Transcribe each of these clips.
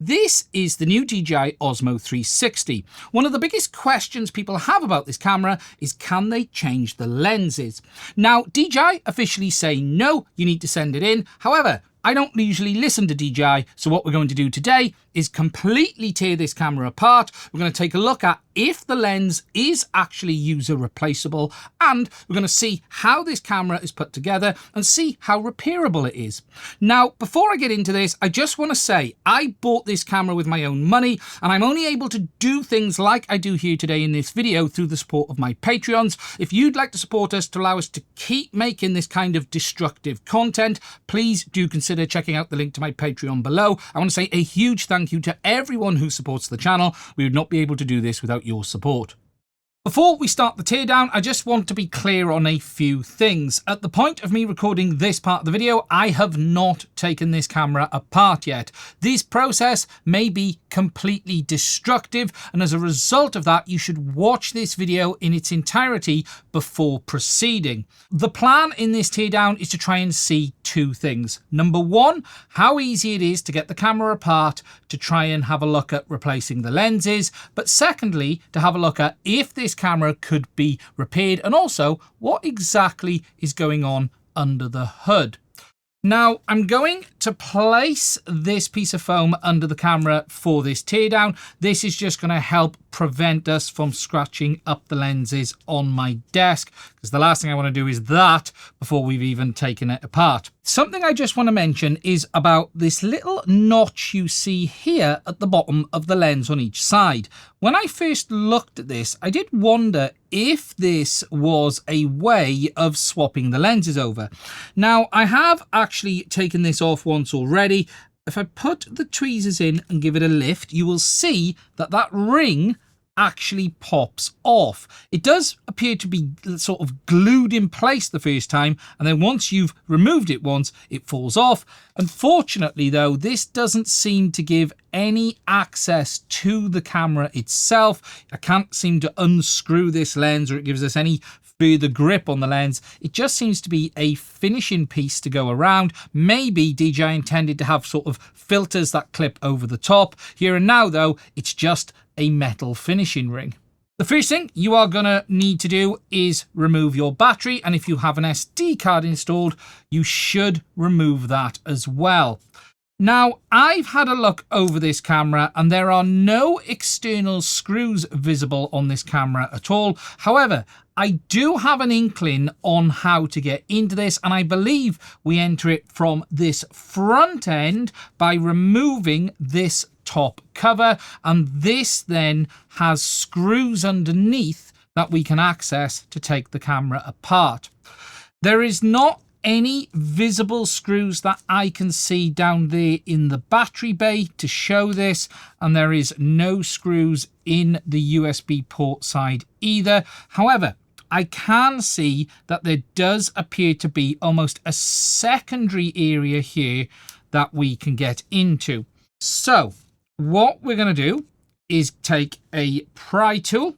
This is the new DJI OSMO 360. One of the biggest questions people have about this camera is, can they change the lenses? Now, DJI officially say no, you need to send it in. However, I don't usually listen to DJI, so what we're going to do today is completely tear this camera apart. We're going to take a look at if the lens is actually user replaceable, and we're going to see how this camera is put together and see how repairable it is. Now, before I get into this, I just want to say I bought this camera with my own money, and I'm only able to do things like I do here today in this video through the support of my Patreons. If you'd like to support us to allow us to keep making this kind of destructive content, please do consider checking out the link to my Patreon below. I want to say a huge thank you to everyone who supports the channel. We would not be able to do this without your support. Before we start the teardown, I just want to be clear on a few things. At the point of me recording this part of the video, I have not taken this camera apart yet. This process may be completely destructive, and as a result of that, you should watch this video in its entirety before proceeding. The plan in this teardown is to try and see two things. Number one, how easy it is to get the camera apart to try and have a look at replacing the lenses. But secondly, to have a look at if this camera could be repaired and also what exactly is going on under the hood. Now, I'm going to place this piece of foam under the camera for this teardown. This is just going to help prevent us from scratching up the lenses on my desk, because the last thing I want to do is that before we've even taken it apart. Something I just want to mention is about this little notch you see here at the bottom of the lens on each side. When I first looked at this, I did wonder if this was a way of swapping the lenses over. Now, I have actually taken this off once already. If I put the tweezers in and give it a lift, you will see that that ring actually pops off. It does appear to be sort of glued in place the first time, and then once you've removed it once, it falls off. Unfortunately though, this doesn't seem to give any access to the camera itself. I can't seem to unscrew this lens, or it gives us any further grip on the lens. It just seems to be a finishing piece to go around. Maybe DJI intended to have sort of filters that clip over the top. Here and now though, it's just a metal finishing ring. The first thing you are going to need to do is remove your battery, and if you have an SD card installed, you should remove that as well. Now, I've had a look over this camera and there are no external screws visible on this camera at all. However, I do have an inkling on how to get into this, and I believe we enter it from this front end by removing this top cover, and this then has screws underneath that we can access to take the camera apart. There is not any visible screws that I can see down there in the battery bay to show this, and there is no screws in the USB port side either. However, I can see that there does appear to be almost a secondary area here that we can get into. So what we're going to do is take a pry tool,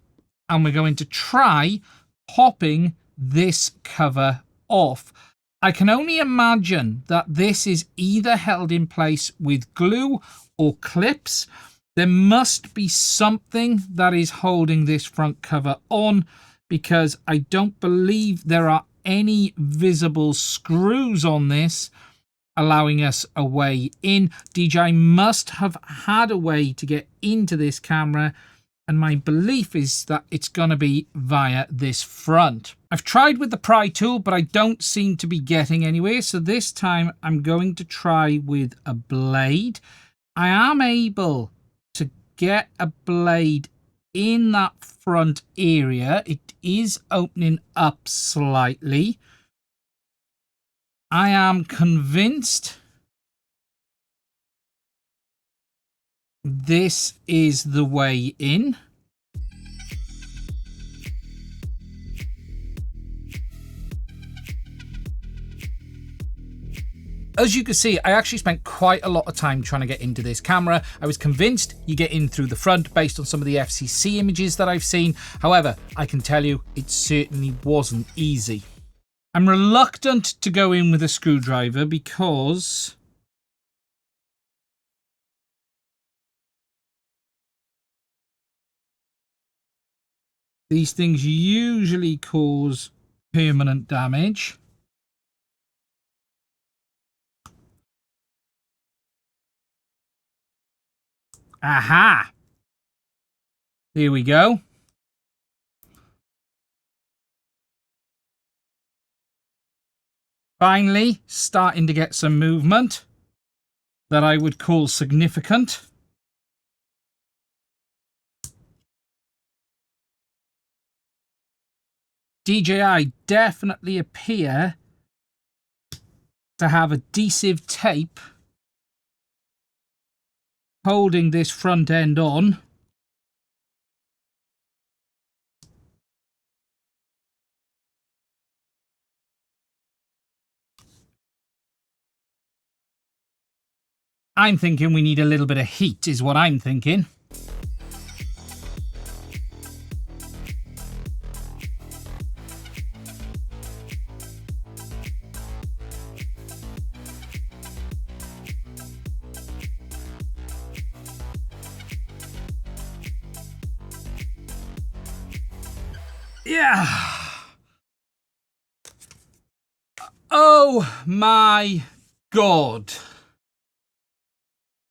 and we're going to try popping this cover off. I can only imagine that this is either held in place with glue or clips. There must be something that is holding this front cover on, because I don't believe there are any visible screws on this allowing us a way in. DJI must have had a way to get into this camera, and my belief is that it's going to be via this front. I've tried with the pry tool, but I don't seem to be getting anywhere, so this time I'm going to try with a blade. I am able to get a blade in that front area. It is opening up slightly. I am convinced this is the way in. As you can see, I actually spent quite a lot of time trying to get into this camera. I was convinced you get in through the front based on some of the FCC images that I've seen. However, I can tell you it certainly wasn't easy. I'm reluctant to go in with a screwdriver because These things usually cause permanent damage. Aha! There we go. Finally, starting to get some movement that I would call significant. DJI definitely appear to have adhesive tape holding this front end on. I'm thinking we need a little bit of heat is what I'm thinking. Yeah. Oh my God.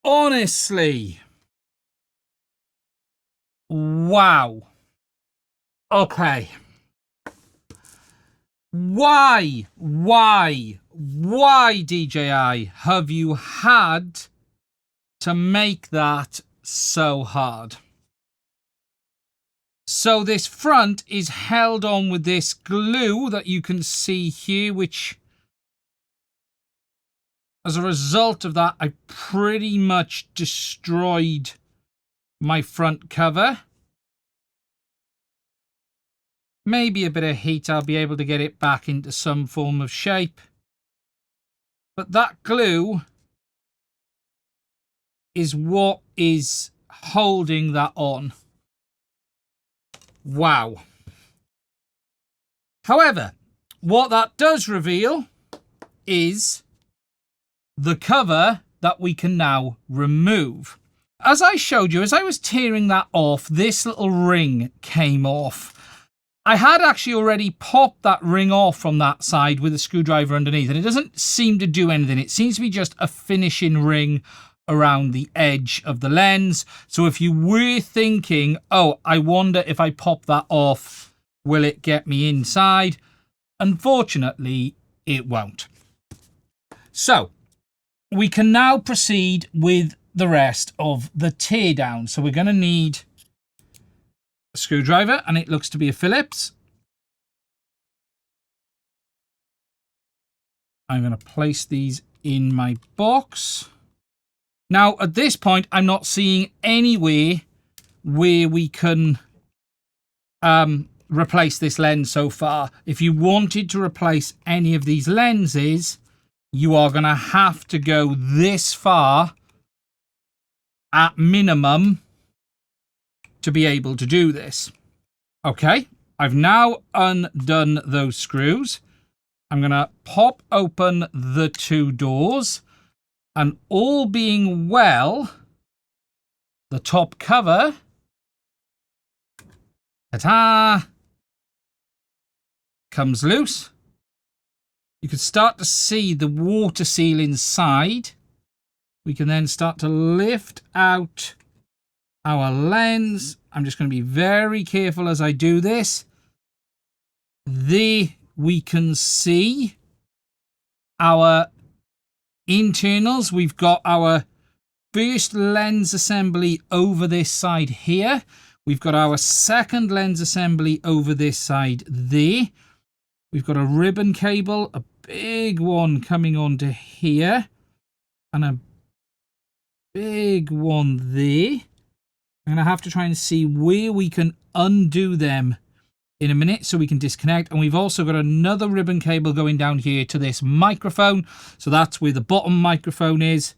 Honestly. Wow. Okay. Why, DJI, have you had to make that so hard? So this front is held on with this glue that you can see here, which as a result of that, I pretty much destroyed my front cover. Maybe a bit of heat, I'll be able to get it back into some form of shape. But that glue is what is holding that on. Wow. However, what that does reveal is the cover that we can now remove. As I showed you, as I was tearing that off, this little ring came off. I had actually already popped that ring off from that side with a screwdriver underneath, and it doesn't seem to do anything. It seems to be just a finishing ring around the edge of the lens. So if you were thinking, oh, I wonder if I pop that off, will it get me inside? Unfortunately, it won't. So we can now proceed with the rest of the teardown. So we're going to need a screwdriver, and it looks to be a Phillips. I'm going to place these in my box. Now, at this point, I'm not seeing anywhere where we can replace this lens so far. If you wanted to replace any of these lenses, you are going to have to go this far at minimum to be able to do this. Okay, I've now undone those screws. I'm going to pop open the two doors, and all being well, the top cover, ta-ta, comes loose. You can start to see the water seal inside. We can then start to lift out our lens. I'm just going to be very careful as I do this. There we can see our internals. We've got our first lens assembly over this side here. We've got our second lens assembly over this side there. We've got a ribbon cable, a big one coming onto here, and a big one there. I'm going to have to try and see where we can undo them in a minute so we can disconnect. And we've also got another ribbon cable going down here to this microphone. So that's where the bottom microphone is.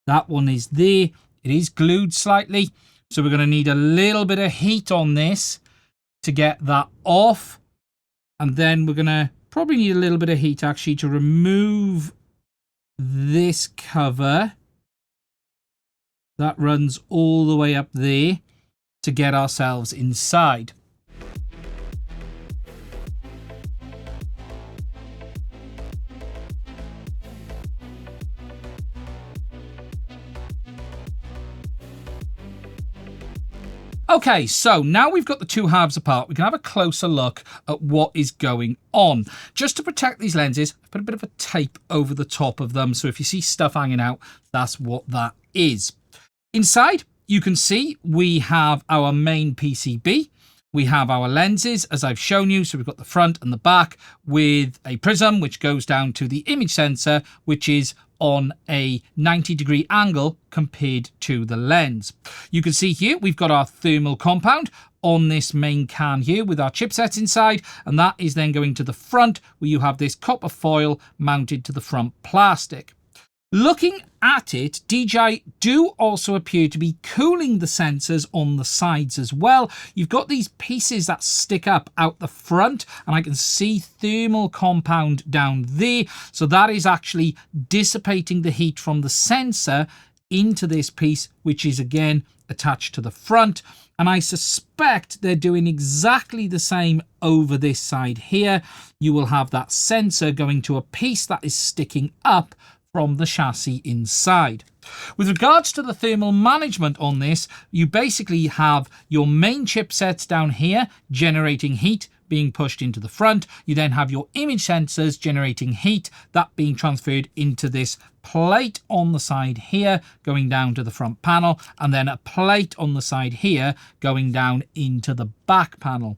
That one is there. It is glued slightly. So we're going to need a little bit of heat on this to get that off. And then we're going to probably need a little bit of heat actually to remove this cover that runs all the way up there to get ourselves inside. Okay, so now we've got the two halves apart, we can have a closer look at what is going on. Just to protect these lenses, I've put a bit of a tape over the top of them, so if you see stuff hanging out, that's what that is. Inside, you can see we have our main PCB. We have our lenses, as I've shown you, so we've got the front and the back with a prism, which goes down to the image sensor, which is on a 90-degree angle compared to the lens. You can see here we've got our thermal compound on this main can here with our chipsets inside, and that is then going to the front where you have this copper foil mounted to the front plastic. Looking at it, DJI do also appear to be cooling the sensors on the sides as well. You've got these pieces that stick up out the front, and I can see thermal compound down there. So that is actually dissipating the heat from the sensor into this piece, which is again attached to the front. And I suspect they're doing exactly the same over this side here. You will have that sensor going to a piece that is sticking up from the chassis inside. With regards to the thermal management on this, you basically have your main chipsets down here generating heat being pushed into the front. You then have your image sensors generating heat, that being transferred into this plate on the side here going down to the front panel, and then a plate on the side here going down into the back panel.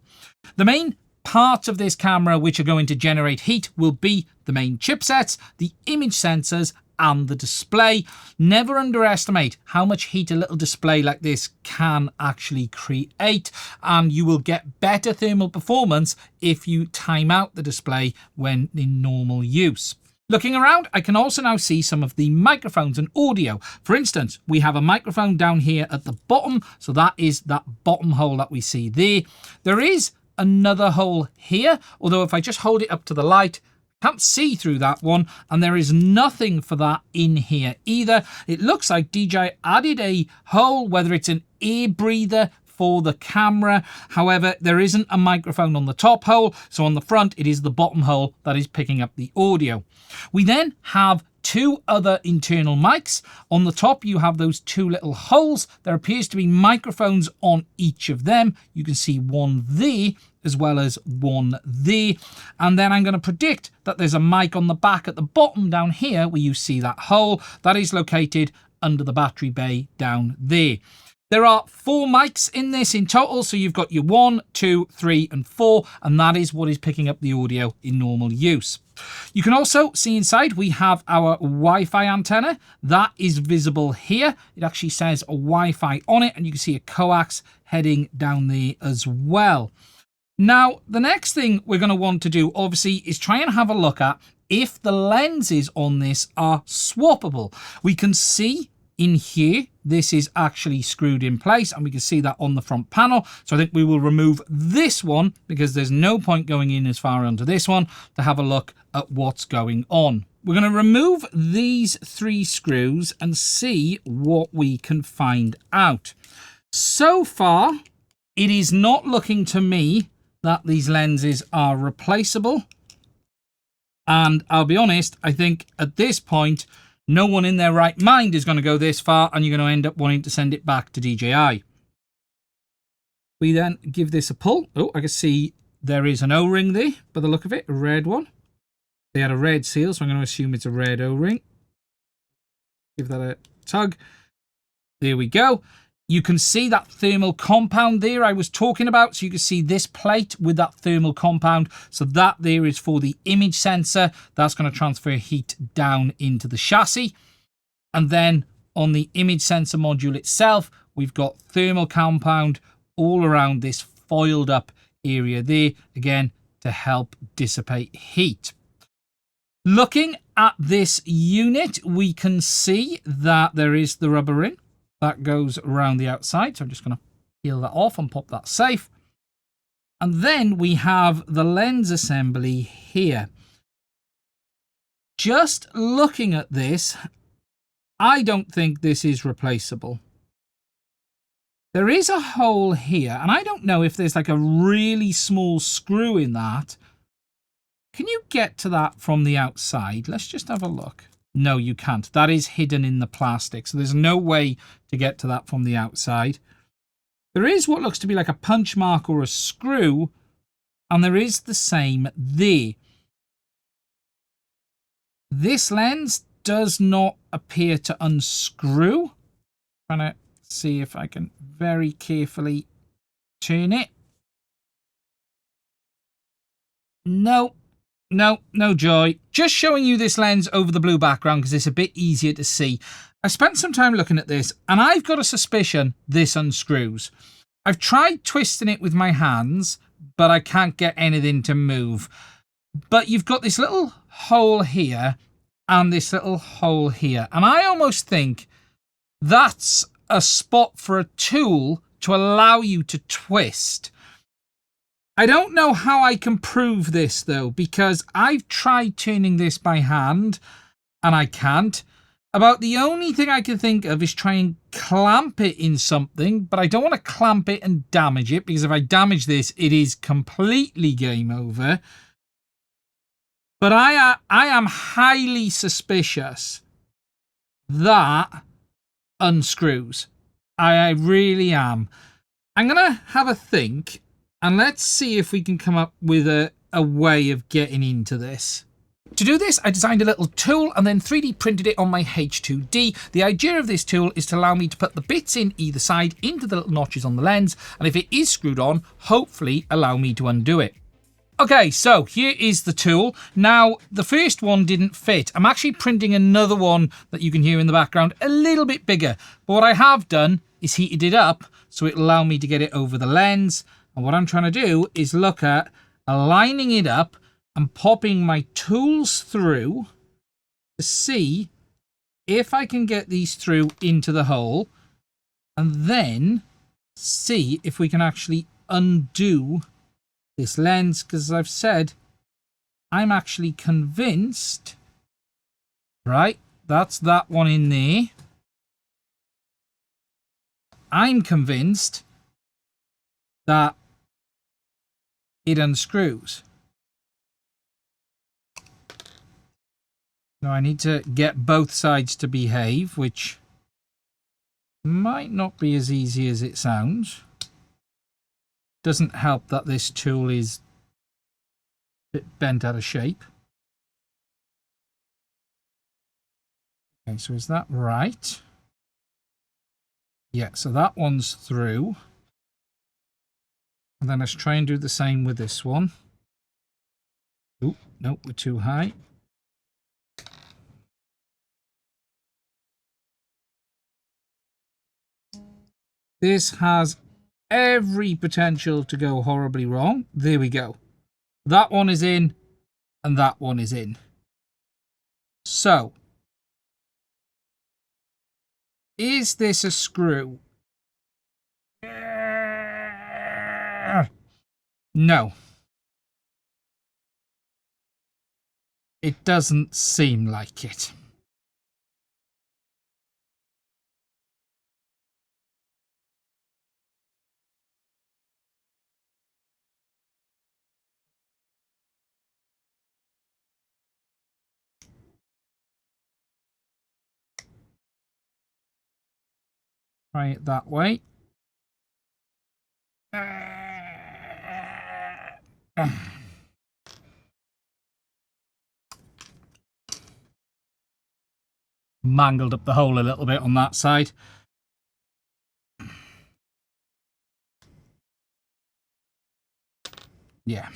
The main parts of this camera which are going to generate heat will be the main chipsets, the image sensors, and the display. Never underestimate how much heat a little display like this can actually create, and you will get better thermal performance if you time out the display when in normal use. Looking around, I can also now see some of the microphones and audio. For instance, we have a microphone down here at the bottom, so that is that bottom hole that we see there. There is another hole here, although if I just hold it up to the light, can't see through that one, and there is nothing for that in here either. It looks like DJI added a hole, whether it's an air breather for the camera. However, there isn't a microphone on the top hole, so on the front it is the bottom hole that is picking up the audio. We then have two other internal mics. On the top, you have those two little holes. There appears to be microphones on each of them. You can see one there as well as one there. And then I'm going to predict that there's a mic on the back at the bottom down here where you see that hole. That is located under the battery bay down there. There are 4 mics in this in total, so you've got your 1, 2, 3, and 4, and that is what is picking up the audio in normal use. You can also see inside we have our Wi-Fi antenna. That is visible here. It actually says a Wi-Fi on it, and you can see a coax heading down there as well. Now, the next thing we're going to want to do, obviously, is try and have a look at if the lenses on this are swappable. We can see in here, this is actually screwed in place, and we can see that on the front panel. So I think we will remove this one because there's no point going in as far onto this one to have a look at what's going on. We're going to remove these 3 screws and see what we can find out. So far, it is not looking to me that these lenses are replaceable. And I'll be honest, I think at this point, no one in their right mind is going to go this far, and you're going to end up wanting to send it back to DJI. We then give this a pull. Oh, I can see there is an O-ring there, by the look of it, a red one. They had a red seal, so I'm going to assume it's a red O-ring. Give that a tug. There we go. You can see that thermal compound there I was talking about. So you can see this plate with that thermal compound. So that there is for the image sensor. That's going to transfer heat down into the chassis. And then on the image sensor module itself, we've got thermal compound all around this foiled up area there, again, to help dissipate heat. Looking at this unit, we can see that there is the rubber ring that goes around the outside. So I'm just going to peel that off and pop that safe. And then we have the lens assembly here. Just looking at this, I don't think this is replaceable. There is a hole here, and I don't know if there's like a really small screw in that. Can you get to that from the outside? Let's just have a look. No, you can't. That is hidden in the plastic, so there's no way to get to that from the outside. There is what looks to be like a punch mark or a screw, and there is the same there. This lens does not appear to unscrew. I'm trying to see if I can very carefully turn it. No, no joy. Just showing you this lens over the blue background because it's a bit easier to see. I spent some time looking at this and I've got a suspicion this unscrews. I've tried twisting it with my hands, but I can't get anything to move. But you've got this little hole here and this little hole here. And I almost think that's a spot for a tool to allow you to twist. I don't know how I can prove this though, because I've tried turning this by hand and I can't. About the only thing I can think of is try and clamp it in something, but I don't want to clamp it and damage it, because if I damage this, it is completely game over. But I am highly suspicious that unscrews. I really am. I'm going to have a think, and let's see if we can come up with a way of getting into this. To do this, I designed a little tool and then 3D printed it on my H2D. The idea of this tool is to allow me to put the bits in either side into the little notches on the lens, and if it is screwed on, hopefully allow me to undo it. Okay, so here is the tool. Now, the first one didn't fit. I'm actually printing another one that you can hear in the background, a little bit bigger. But what I have done is heated it up so it'll allow me to get it over the lens. And what I'm trying to do is look at aligning it up and popping my tools through to see if I can get these through into the hole, and then see if we can actually undo this lens, because as I've said, I'm actually convinced, right, that's that one in there. I'm convinced that it unscrews. Now I need to get both sides to behave, which might not be as easy as it sounds. Doesn't help that this tool is a bit bent out of shape. Okay, so is that right? Yeah, so that one's through. And then let's try and do the same with this one. Oh, no, we're too high. This has every potential to go horribly wrong. There we go. That one is in, and that one is in. So, is this a screw? No. It doesn't seem like it. Try it that way. Mangled up the hole a little bit on that side. Yeah.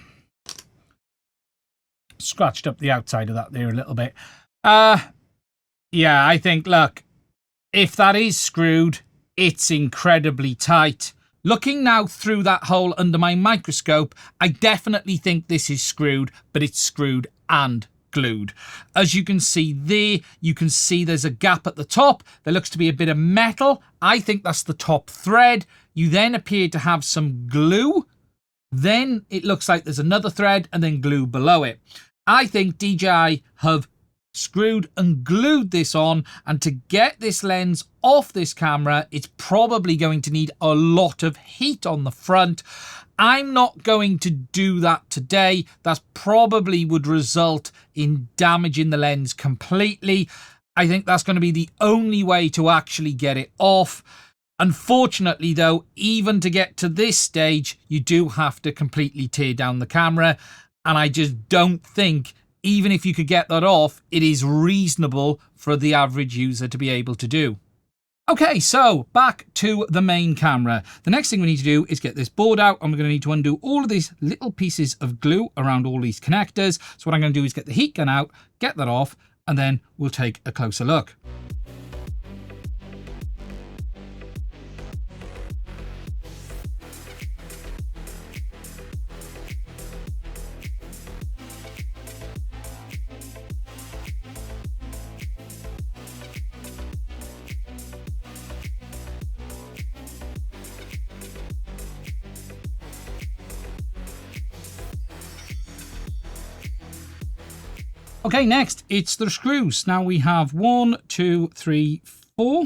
Scratched up the outside of that there a little bit. Yeah, I think, look, if that is screwed, it's incredibly tight. Looking now through that hole under my microscope, I definitely think this is screwed, but it's screwed and glued. As you can see there, you can see there's a gap at the top. There looks to be a bit of metal. I think that's the top thread. You then appear to have some glue. Then it looks like there's another thread and then glue below it. I think DJI have screwed and glued this on, and to get this lens off this camera, it's probably going to need a lot of heat on the front. I'm not going to do that today. That probably would result in damaging the lens completely. I think that's going to be the only way to actually get it off. Unfortunately though, even to get to this stage, you do have to completely tear down the camera. And I just don't think, even if you could get that off, it is reasonable for the average user to be able to do. Okay, so back to the main camera. The next thing we need to do is get this board out, and we're going to need to undo all of these little pieces of glue around all these connectors. So what I'm going to do is get the heat gun out, get that off, and then we'll take a closer look. Okay, next it's the screws. Now we have 1, 2, 3, 4.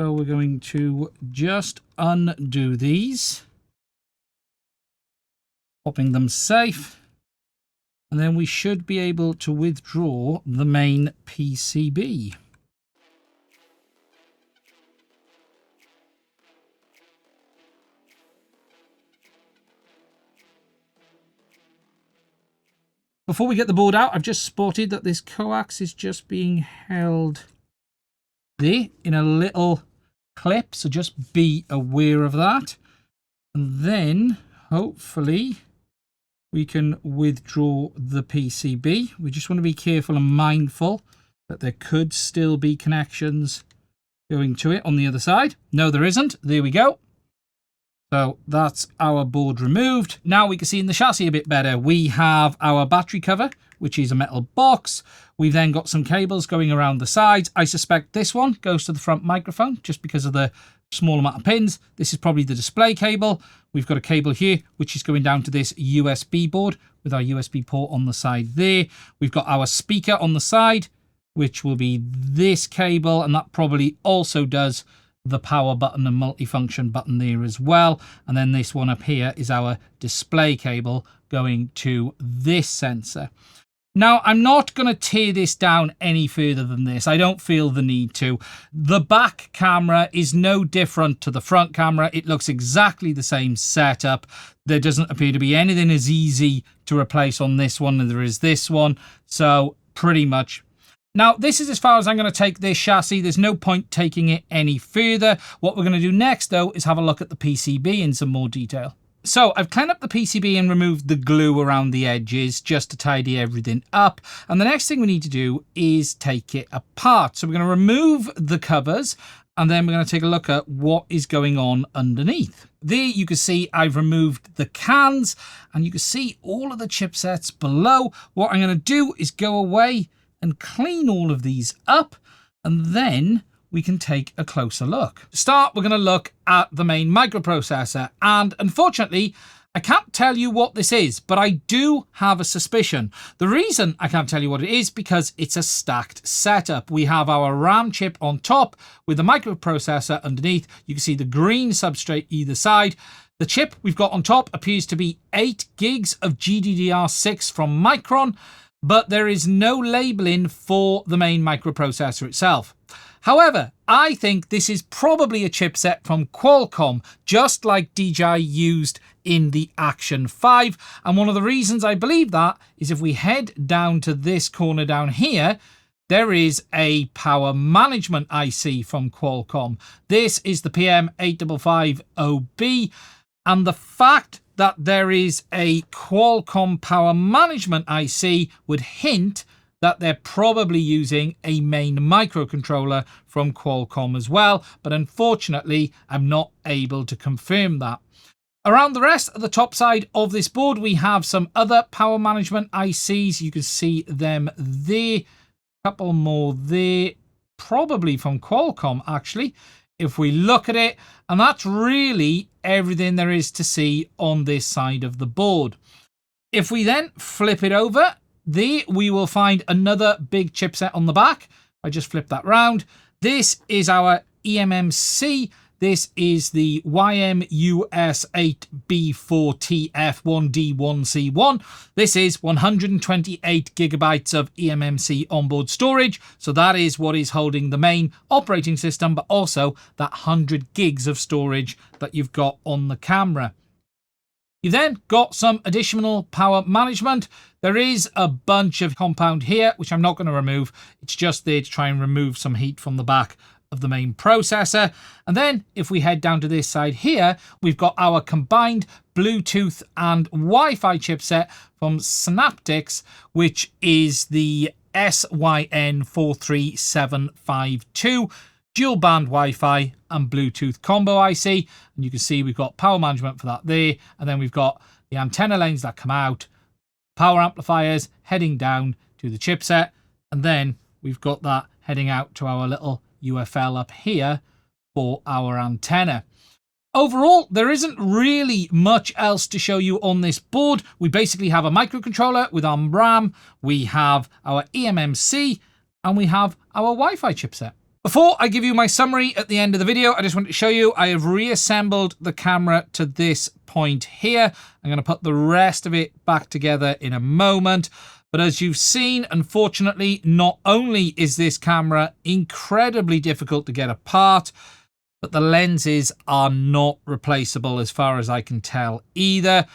So we're going to just undo these, popping them safe, and then we should be able to withdraw the main PCB. Before we get the board out, I've just spotted that this coax is just being held there in a little clip, so just be aware of that. And then, hopefully, we can withdraw the PCB. We just want to be careful and mindful that there could still be connections going to it on the other side. No, there isn't. There we go. So that's our board removed. Now we can see in the chassis a bit better. We have our battery cover, which is a metal box. We've then got some cables going around the sides. I suspect this one goes to the front microphone just because of the small amount of pins. This is probably the display cable. We've got a cable here, which is going down to this USB board with our USB port on the side there. We've got our speaker on the side, which will be this cable, and that probably also does the power button and multifunction button there as well. And then this one up here is our display cable going to this sensor. Now, I'm not going to tear this down any further than this. I don't feel the need to. The back camera is no different to the front camera. It looks exactly the same setup. There doesn't appear to be anything as easy to replace on this one as there is this one. So pretty much. Now, this is as far as I'm going to take this chassis. There's no point taking it any further. What we're going to do next, though, is have a look at the PCB in some more detail. So I've cleaned up the PCB and removed the glue around the edges just to tidy everything up. And the next thing we need to do is take it apart. So we're going to remove the covers, and then we're going to take a look at what is going on underneath. There you can see I've removed the cans, and you can see all of the chipsets below. What I'm going to do is go away and clean all of these up, and then we can take a closer look. To start, we're going to look at the main microprocessor, and unfortunately, I can't tell you what this is, but I do have a suspicion. The reason I can't tell you what it is because it's a stacked setup. We have our RAM chip on top with the microprocessor underneath. You can see the green substrate either side. The chip we've got on top appears to be 8 gigs of GDDR6 from Micron, but there is no labeling for the main microprocessor itself. However, I think this is probably a chipset from Qualcomm, just like DJI used in the Action 5. And one of the reasons I believe that is if we head down to this corner down here, there is a power management IC from Qualcomm. This is the PM855OB, and the fact that there is a Qualcomm power management IC would hint that they're probably using a main microcontroller from Qualcomm as well, but unfortunately, I'm not able to confirm that. Around the rest of the top side of this board, we have some other power management ICs. You can see them there, a couple more there, probably from Qualcomm actually, if we look at it, and that's really everything there is to see on this side of the board. If we then flip it over, there we will find another big chipset on the back. I just flip that round. This is our eMMC This is the YMUS8B4TF1D1C1. This is 128 gigabytes of eMMC onboard storage. So that is what is holding the main operating system, but also that 100 gigs of storage that you've got on the camera. You've then got some additional power management. There is a bunch of compound here, which I'm not going to remove. It's just there to try and remove some heat from the back of the main processor. And then if we head down to this side here, we've got our combined Bluetooth and Wi-Fi chipset from Synaptics, which is the SYN43752 dual band Wi-Fi and Bluetooth combo IC. And you can see we've got power management for that there. And then we've got the antenna lanes that come out, power amplifiers heading down to the chipset. And then we've got that heading out to our little UFL up here for our antenna. Overall, there isn't really much else to show you on this board. We basically have a microcontroller with our RAM, we have our eMMC, and we have our Wi-Fi chipset. Before I give you my summary at the end of the video, I just want to show you I have reassembled the camera to this point here. I'm going to put the rest of it back together in a moment. But as you've seen, unfortunately, not only is this camera incredibly difficult to get apart, but the lenses are not replaceable as far as I can tell either.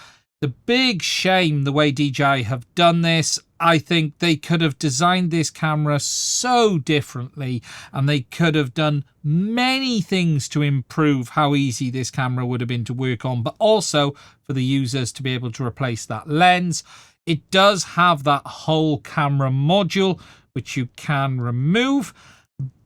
The big shame the way DJI have done this. I think they could have designed this camera so differently, and they could have done many things to improve how easy this camera would have been to work on, but also for the users to be able to replace that lens. It does have that whole camera module, which you can remove,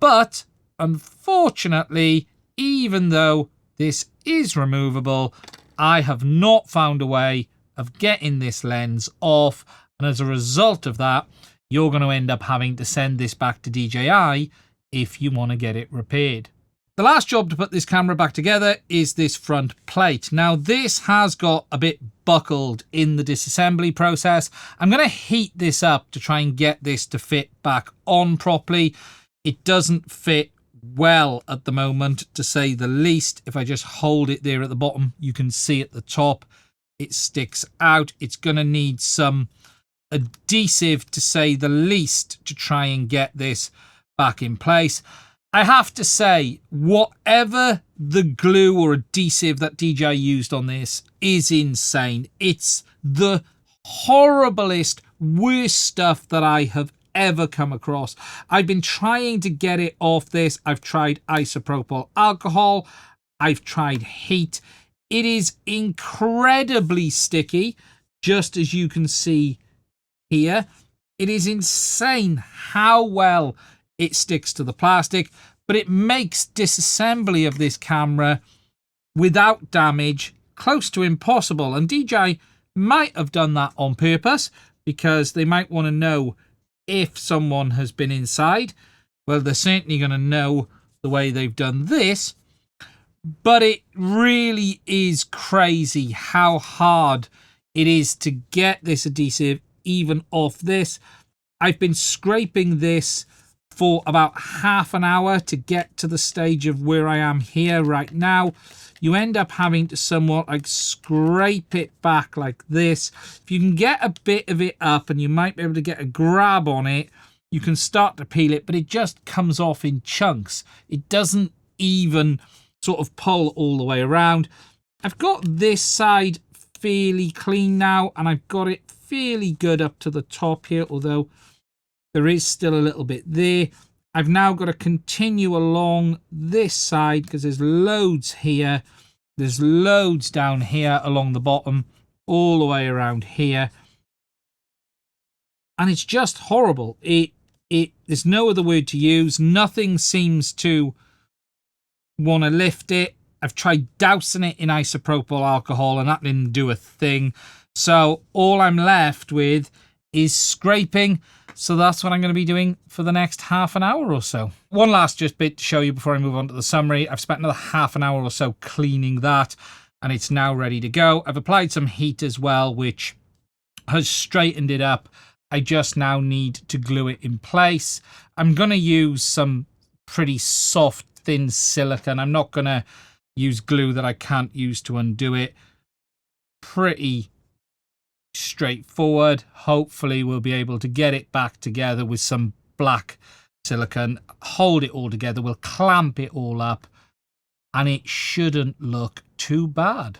but unfortunately, even though this is removable, I have not found a way of getting this lens off. And as a result of that, you're going to end up having to send this back to DJI if you want to get it repaired. The last job to put this camera back together is this front plate. Now, this has got a bit buckled in the disassembly process. I'm going to heat this up to try and get this to fit back on properly. It doesn't fit well at the moment, to say the least. If I just hold it there at the bottom, you can see at the top, it sticks out. It's going to need some adhesive, to say the least, to try and get this back in place. I have to say, whatever the glue or adhesive that DJI used on this is insane. It's the horriblest, worst stuff that I have ever come across. I've been trying to get it off this. I've tried isopropyl alcohol. I've tried heat. It is incredibly sticky, just as you can see here. It is insane how well it sticks to the plastic, but it makes disassembly of this camera without damage close to impossible. And DJI might have done that on purpose, because they might want to know if someone has been inside. Well, they're certainly going to know the way they've done this. But it really is crazy how hard it is to get this adhesive even off this. I've been scraping this for about half an hour to get to the stage of where I am here right now. You end up having to somewhat like scrape it back like this. If you can get a bit of it up, and you might be able to get a grab on it, you can start to peel it, but it just comes off in chunks. It doesn't even sort of pull all the way around. I've got this side fairly clean now, and I've got it fairly good up to the top here, although there is still a little bit there. I've now got to continue along this side because there's loads here. There's loads down here along the bottom, all the way around here. And it's just horrible. There's no other word to use. Nothing seems to want to lift it. I've tried dousing it in isopropyl alcohol and that didn't do a thing. So all I'm left with is scraping. So that's what I'm going to be doing for the next half an hour or so. One last just bit to show you before I move on to the summary. I've spent another half an hour or so cleaning that, and it's now ready to go. I've applied some heat as well, which has straightened it up. I just now need to glue it in place. I'm going to use some pretty soft thin silicone. I'm not going to use glue that I can't use to undo it. Pretty straightforward. Hopefully we'll be able to get it back together with some black silicone, hold it all together, we'll clamp it all up, and it shouldn't look too bad.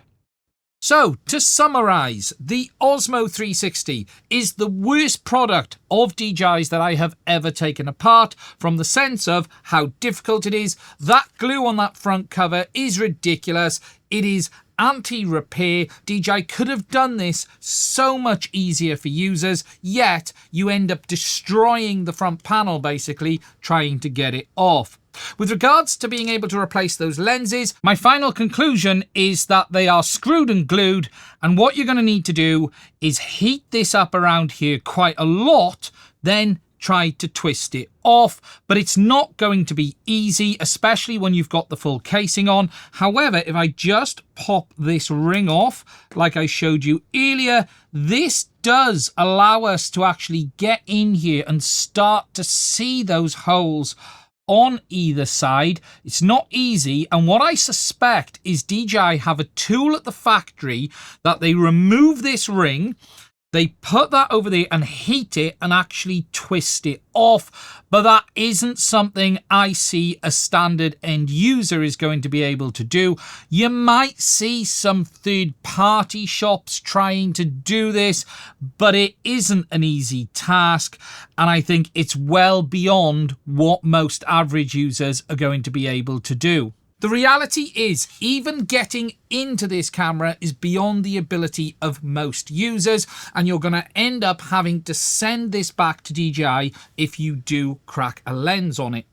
So, to summarise, the Osmo 360 is the worst product of DJI's that I have ever taken apart, from the sense of how difficult it is. That glue on that front cover is ridiculous. It is anti-repair. DJI could have done this so much easier for users, yet you end up destroying the front panel basically trying to get it off. With regards to being able to replace those lenses, my final conclusion is that they are screwed and glued, and what you're going to need to do is heat this up around here quite a lot, then try to twist it off, but it's not going to be easy, especially when you've got the full casing on. However, if I just pop this ring off, like I showed you earlier, this does allow us to actually get in here and start to see those holes on either side. It's not easy, and what I suspect is DJI have a tool at the factory that they remove this ring, they put that over there and heat it and actually twist it off. But that isn't something I see a standard end user is going to be able to do. You might see some third-party shops trying to do this, but it isn't an easy task. And I think it's well beyond what most average users are going to be able to do. The reality is, even getting into this camera is beyond the ability of most users, and you're going to end up having to send this back to DJI if you do crack a lens on it.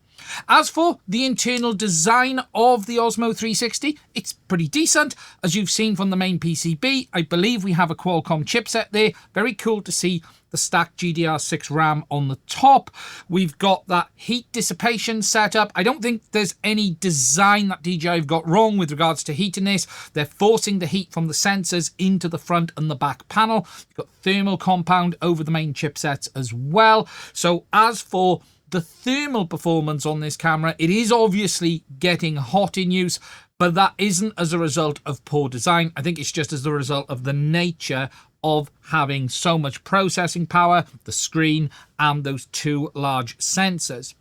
As for the internal design of the Osmo 360, it's pretty decent. As you've seen from the main PCB, I believe we have a Qualcomm chipset there. Very cool to see the stacked GDDR6 RAM on the top. We've got that heat dissipation setup. I don't think there's any design that DJI have got wrong with regards to heating this. They're forcing the heat from the sensors into the front and the back panel. You've got thermal compound over the main chipsets as well. So as for the thermal performance on this camera, it is obviously getting hot in use, but that isn't as a result of poor design. I think it's just as a result of the nature of having so much processing power, the screen, and those two large sensors.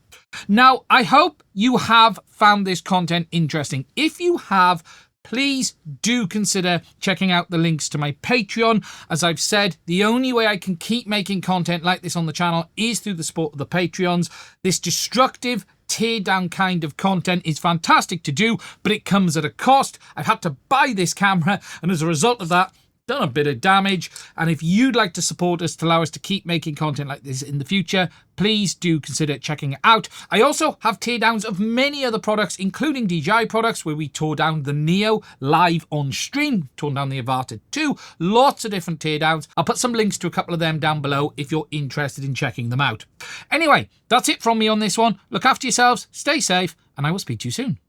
Now, I hope you have found this content interesting. If you have, please do consider checking out the links to my Patreon. As I've said, the only way I can keep making content like this on the channel is through the support of the Patreons. This destructive teardown kind of content is fantastic to do, but it comes at a cost. I've had to buy this camera, and as a result of that, done a bit of damage. And if you'd like to support us to allow us to keep making content like this in the future, please do consider checking it out. I also have teardowns of many other products, including DJI products, where we tore down the Neo live on stream, torn down the Avata 2, lots of different teardowns. I'll put some links to a couple of them down below if you're interested in checking them out. Anyway, that's it from me on this one. Look after yourselves, stay safe, and I will speak to you soon.